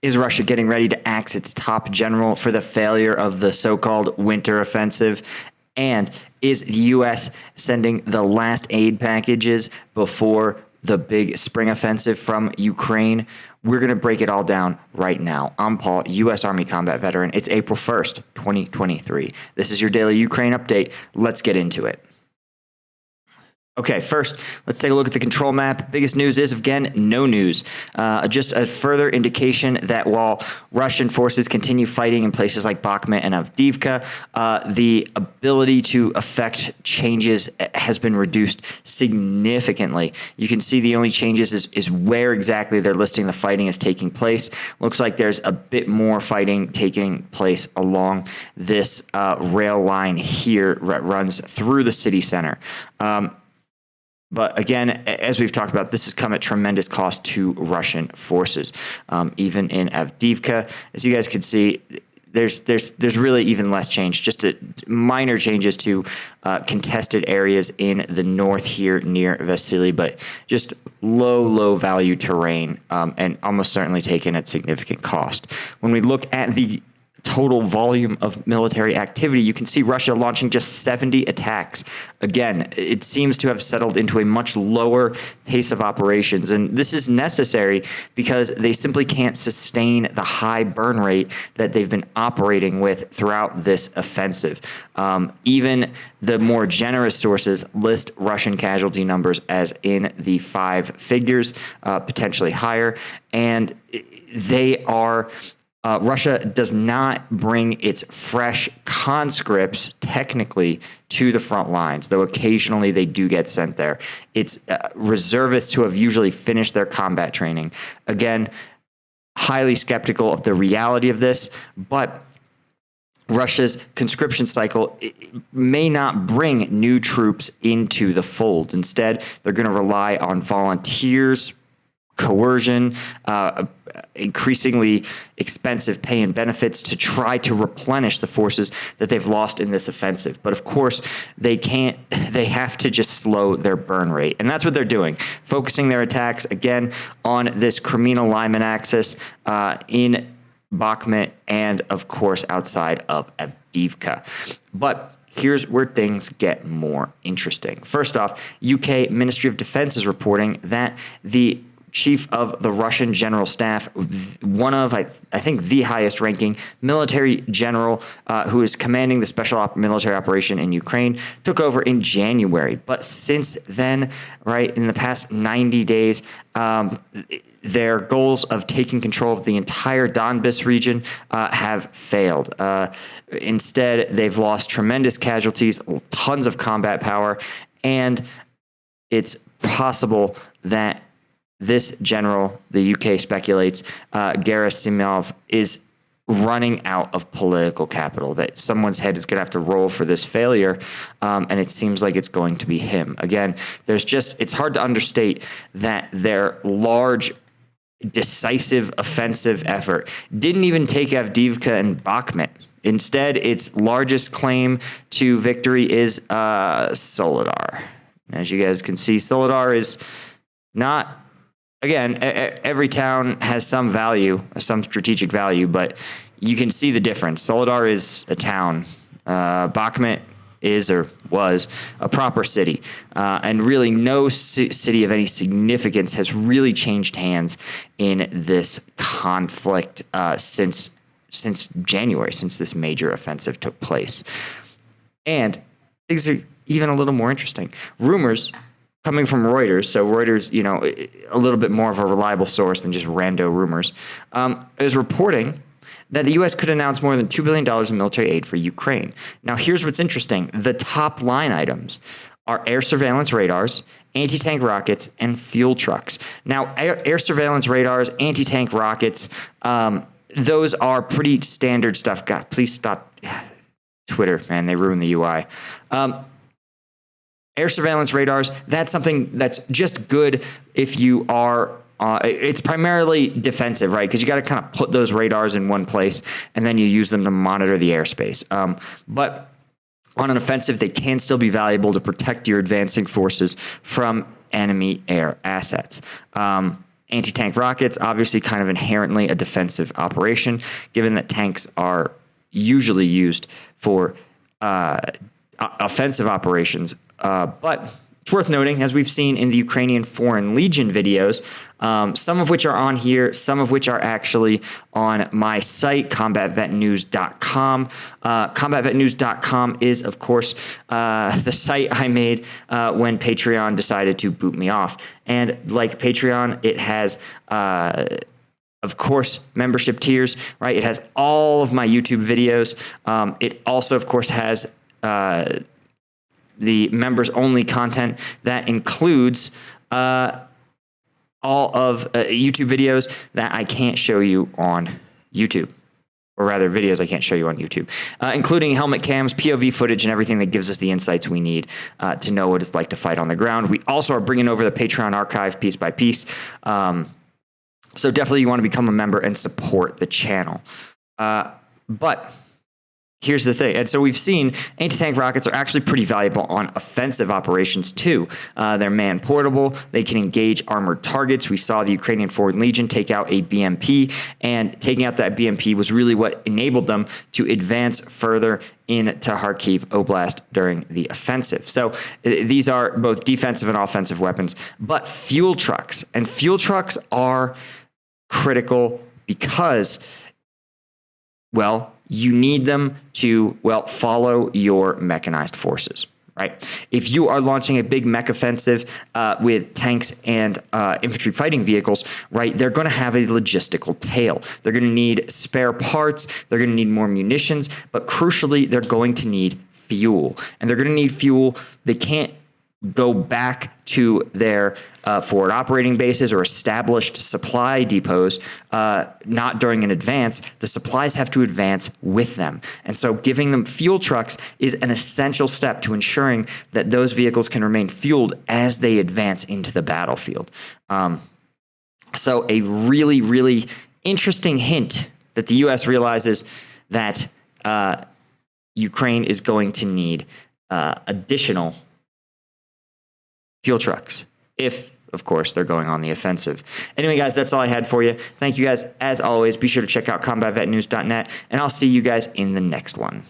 Is Russia getting ready to axe its top general for the failure of the so-called winter offensive? And is the U.S. sending the last aid packages before the big spring offensive from Ukraine? We're going to break it all down right now. I'm Paul, U.S. Army combat veteran. It's April 1st, 2023. This is your daily Ukraine update. Let's get into it. Okay, first, let's take a look at the control map. Biggest news is, again, no news. Just a further indication that while Russian forces continue fighting in places like Bakhmut and Avdiivka, the ability to affect changes has been reduced significantly. You can see the only changes is where exactly they're listing the fighting is taking place. Looks like there's a bit more fighting taking place along this rail line here that runs through the city center. But again, as we've talked about, this has come at tremendous cost to Russian forces. Even in Avdiivka, as you guys can see, there's really even less change, just minor changes to contested areas in the north here near Vasily, but just low value terrain and almost certainly taken at significant cost. When we look at the total volume of military activity, you can see Russia launching just 70 attacks. Again, it seems to have settled into a much lower pace of operations, and this is necessary because they simply can't sustain the high burn rate that they've been operating with throughout this offensive. Even the more generous sources list Russian casualty numbers as in the 5 figures, potentially higher, and they are Russia does not bring its fresh conscripts technically to the front lines, though occasionally they do get sent there. It's reservists who have usually finished their combat training. Again, highly skeptical of the reality of this, but Russia's conscription cycle may not bring new troops into the fold. Instead, they're going to rely on volunteers, coercion, increasingly expensive pay and benefits to try to replenish the forces that they've lost in this offensive. But of course, they have to just slow their burn rate. And that's what they're doing, focusing their attacks, again, on this Kreminna-Lyman axis in Bakhmut and, of course, outside of Avdiivka. But here's where things get more interesting. First off, UK Ministry of Defense is reporting that the chief of the Russian General Staff, one of, I think, the highest ranking military general who is commanding the special military operation in Ukraine, took over in January. But since then, right, in the past 90 days, their goals of taking control of the entire Donbas region have failed. Instead, they've lost tremendous casualties, tons of combat power, and it's possible that this general, the UK speculates, Gerasimov, is running out of political capital, that someone's head is going to have to roll for this failure, and it seems like it's going to be him. Again, it's hard to understate that their large, decisive offensive effort didn't even take Avdiivka and Bakhmut. Instead, its largest claim to victory is Soledar. As you guys can see, Soledar is not... Again, every town has some value, some strategic value, but you can see the difference. Soledar is a town. Bakhmut is or was a proper city. And really no city of any significance has really changed hands in this conflict since January, since this major offensive took place. And things are even a little more interesting. Rumors coming from Reuters, so Reuters, a little bit more of a reliable source than just rando rumors, is reporting that the U.S. could announce more than $2 billion in military aid for Ukraine. Now, here's what's interesting. The top line items are air surveillance radars, anti-tank rockets, and fuel trucks. Now, air surveillance radars, anti-tank rockets, those are pretty standard stuff. God, please stop Twitter, man. They ruin the UI. Air surveillance radars, that's something that's just good if you are, it's primarily defensive, right? Because you got to kind of put those radars in one place and then you use them to monitor the airspace. But on an offensive, they can still be valuable to protect your advancing forces from enemy air assets. Anti-tank rockets, obviously kind of inherently a defensive operation, given that tanks are usually used for offensive operations. But it's worth noting, as we've seen in the Ukrainian Foreign Legion videos, some of which are on here, some of which are actually on my site, combatvetnews.com. Combatvetnews.com is, of course, the site I made when Patreon decided to boot me off. And like Patreon, it has of course, membership tiers, right? It has all of my YouTube videos. It also, of course, has the members only content that includes all of YouTube videos that I can't show you on YouTube, or rather videos I can't show you on YouTube, including helmet cams, POV footage, and everything that gives us the insights we need to know what it's like to fight on the ground. We also are bringing over the Patreon archive piece by piece. So definitely you want to become a member and support the channel. But here's the thing. And so we've seen anti-tank rockets are actually pretty valuable on offensive operations too. They're man-portable. They can engage armored targets. We saw the Ukrainian Foreign Legion take out a BMP, and taking out that BMP was really what enabled them to advance further into Kharkiv Oblast during the offensive. So these are both defensive and offensive weapons. But fuel trucks are critical because, well, you need them to, well, follow your mechanized forces, right? If you are launching a big mech offensive with tanks and infantry fighting vehicles, right, they're going to have a logistical tail. They're going to need spare parts. They're going to need more munitions. But crucially, they're going to need fuel. And they're going to need fuel. They can't go back to their forward operating bases or established supply depots, not during an advance. The supplies have to advance with them. And so giving them fuel trucks is an essential step to ensuring that those vehicles can remain fueled as they advance into the battlefield. So a really, really interesting hint that the U.S. realizes that Ukraine is going to need additional fuel trucks, if, of course, they're going on the offensive. Anyway, guys, that's all I had for you. Thank you guys. As always, be sure to check out combatvetnews.net, and I'll see you guys in the next one.